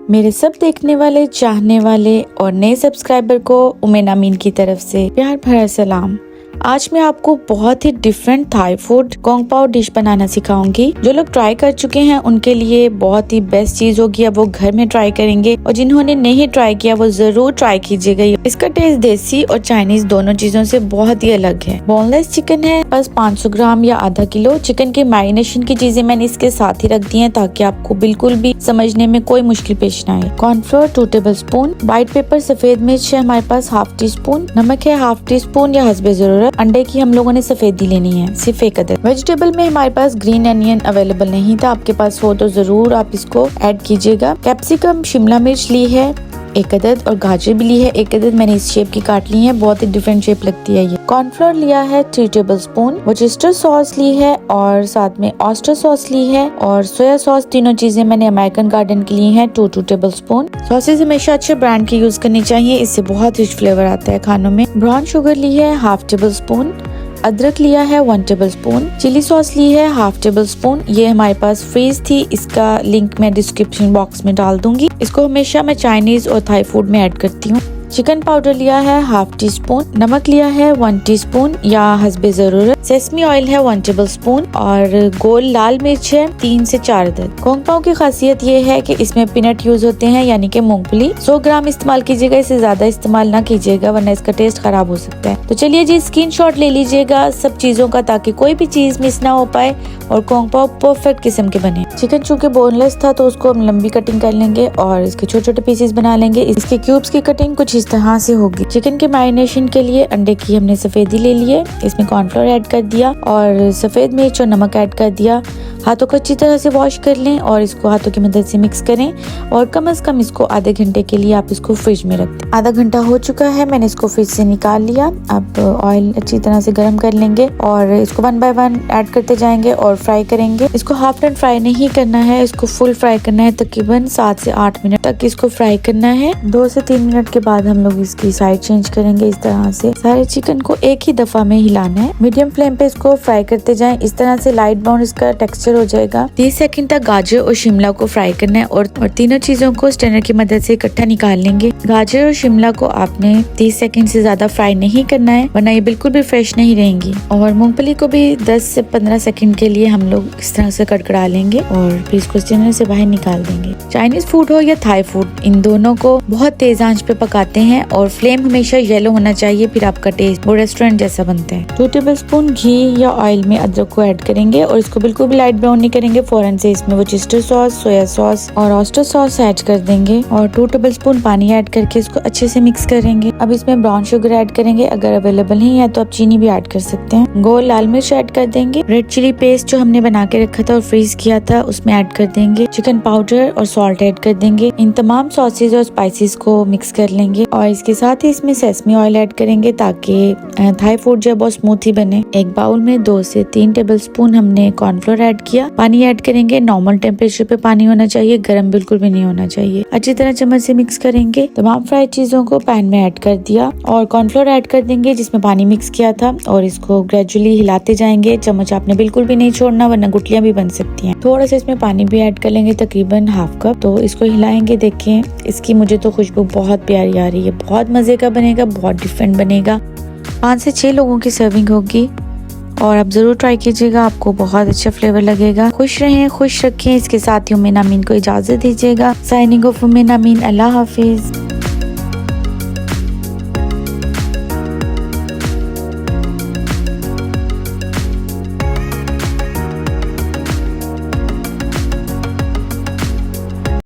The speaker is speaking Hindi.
मेरे सब देखने वाले, चाहने वाले और नए सब्सक्राइबर को उमेन अमीन की तरफ से प्यार भरा सलाम। आज मैं आपको बहुत ही डिफरेंट थाई फूड कोंग पाओ डिश बनाना सिखाऊंगी। जो लोग ट्राई कर चुके हैं उनके लिए बहुत ही बेस्ट चीज होगी, अब वो घर में ट्राई करेंगे और जिन्होंने नहीं ट्राई किया वो जरूर ट्राई कीजिएगा। इसका टेस्ट देसी और चाइनीज दोनों चीजों से बहुत ही अलग है। बोनलेस चिकन है, बस 500 ग्राम या आधा किलो। चिकन के मैरिनेशन की चीजें मैंने इसके साथ ही रख दी है ताकि आपको बिल्कुल भी समझने में कोई मुश्किल पेश न आए। Cornflour 2 table spoon, white paper सफेद मिर्च है हमारे पास ½ टी स्पून, नमक है ½ टी स्पून या हस्बे जरूरत। अंडे की हम लोगों ने सफेदी लेनी है, सिर्फ 1 अदद। वेजिटेबल में हमारे पास ग्रीन अनियन अवेलेबल नहीं था, आपके पास हो तो जरूर आप इसको ऐड कीजिएगा। कैप्सिकम शिमला मिर्च ली है 1 अदद और गाजर भी ली है 1 अदद। मैंने इस शेप की काट ली है, बहुत ही डिफरेंट शेप लगती है ये। कॉर्नफ्लोर लिया है 3 टेबल स्पून, वर्सेस्टर सॉस ली है और साथ में ऑयस्टर सॉस ली है और सोया सॉस। तीनों चीजें मैंने अमेरिकन गार्डन की ली है 2 टेबल स्पून। सॉसेज हमेशा अच्छे ब्रांड की यूज करनी चाहिए, इससे बहुत रिच फ्लेवर आता है खानों में। ब्राउन शुगर ली है ½ टेबल स्पून, अदरक लिया है 1 टेबल स्पून, चिली सॉस ली है ½ टेबल स्पून। ये हमारे पास फ्रीज थी, इसका लिंक मैं डिस्क्रिप्शन बॉक्स में डाल दूंगी। इसको हमेशा मैं चाइनीज और थाई फूड में ऐड करती हूँ। चिकन पाउडर लिया है ½ टी स्पून, नमक लिया है 1 टीस्पून या हस्बे जरूरत। सेसमी ऑयल है 1 टेबल स्पून और गोल लाल मिर्च है 3 से 4 अदद। कोंग पाओ की खासियत ये है कि इसमें पीनट यूज होते हैं, यानी कि मूंगफली। 100 ग्राम इस्तेमाल कीजिएगा, इससे ज्यादा इस्तेमाल ना कीजिएगा वरना इसका टेस्ट खराब हो सकता है। तो चलिए जी, स्क्रीनशॉट ले लीजिएगा सब चीजों का ताकि कोई भी चीज मिस ना हो पाए और कोंग पाओ परफेक्ट किस्म के बने। चिकन चूंकि बोनलेस था तो उसको हम लंबी कटिंग कर लेंगे और इसके छोटे छोटे पीसेस बना लेंगे। इसके क्यूब्स की कटिंग कुछ इस तरह से होगी। चिकन के मैरिनेशन के लिए अंडे की हमने सफेदी ले लिए, इसमें कॉर्नफ्लोर ऐड कर दिया और सफेद मिर्च और नमक ऐड कर दिया। हाथों को अच्छी तरह से वॉश कर लें और इसको हाथों की मदद से मिक्स करें और कम से कम इसको आधे घंटे के लिए आप इसको फ्रिज में रख दें। आधा घंटा हो चुका है, मैंने इसको फ्रिज से निकाल लिया। अब ऑयल अच्छी तरह से गर्म कर लेंगे और इसको 1 बाय 1 ऐड करते जाएंगे और फ्राई करेंगे। इसको हाफ टन फ्राई नहीं करना है, इसको फुल फ्राई करना है। तकरीबन 7 से 8 मिनट तक इसको फ्राई करना है। 2 से 3 मिनट के बाद हम लोग इसकी साइड चेंज करेंगे। इस तरह से सारे चिकन को एक ही दफा में हिलाना है। मीडियम फ्लेम पे इसको फ्राई करते जाएं, इस तरह से लाइट ब्राउन इसका टेक्सचर हो जाएगा। 30 सेकंड तक गाजर और शिमला को फ्राई करना है और तीनों चीजों को स्ट्रेनर की मदद से इकट्ठा निकाल लेंगे। गाजर और शिमला को आपने 30 सेकंड से ज्यादा फ्राई नहीं करना है वरना ये बिल्कुल भी फ्रेश नहीं रहेंगी। और मूंगफली को भी 10 से 15 सेकंड के लिए हम लोग इस तरह से कड़कड़ा लेंगे और फिर इसको स्ट्रेनर से बाहर निकाल देंगे। चाइनीज फूड हो या थाई फूड, इन दोनों को बहुत तेज आंच पे पकाते हैं और फ्लेम हमेशा येलो होना चाहिए, फिर आपका टेस्ट वो रेस्टोरेंट जैसा बनता है। 2 टेबल स्पून घी या ऑयल में अदरक को ऐड करेंगे और इसको बिल्कुल भी लाइट ब्राउन नहीं करेंगे। फौरन से इसमें वर्सेस्टर सॉस, सोया सॉस और ऑयस्टर सॉस ऐड कर देंगे और 2 टेबल स्पून पानी ऐड करके इसको अच्छे से मिक्स करेंगे। अब इसमें ब्राउन शुगर ऐड करेंगे, अगर अवेलेबल नहीं है तो आप चीनी भी ऐड कर सकते हैं। गोल लाल मिर्च ऐड कर देंगे। रेड चिली पेस्ट जो हमने बना के रखा था और फ्रीज किया था उसमें ऐड कर देंगे। चिकन पाउडर और सॉल्ट ऐड कर देंगे। इन तमाम सॉसेज और स्पाइसेस को मिक्स कर लेंगे और इसके साथ ही इसमें सेसमी ऑयल ऐड करेंगे ताकि थाई फूड जो है बहुत स्मूथ ही बने। एक बाउल में 2 से 3 टेबल स्पून हमने कॉर्नफ्लोर ऐड किया। पानी ऐड करेंगे, नॉर्मल टेम्परेचर पे पानी होना चाहिए, गर्म बिल्कुल भी नहीं होना चाहिए। अच्छी तरह चम्मच से मिक्स करेंगे। तमाम फ्राइड चीजों को पैन में ऐड कर दिया और कॉर्नफ्लोर ऐड कर देंगे जिसमें पानी मिक्स किया था और इसको ग्रेजुअली हिलाते जाएंगे। चम्मच आपने बिल्कुल भी नहीं छोड़ना वरना गुठलियां भी बन सकती हैं। थोड़ा सा इसमें पानी भी ऐड कर लेंगे, तकरीबन ½ कप। तो इसको हिलाएंगे। देखें इसकी मुझे तो खुशबू बहुत प्यारी आ रही है, बहुत मजे का बनेगा, बहुत डिफरेंट बनेगा। 5 से 6 लोगों की सर्विंग होगी और आप जरूर ट्राई कीजिएगा, आपको बहुत अच्छा फ्लेवर लगेगा। खुश रहें, खुश रखें। इसके साथ ही उमेन अमीन को इजाजत दीजिएगा। साइनिंग ऑफ उमेन अमीन, अल्लाह हाफिज।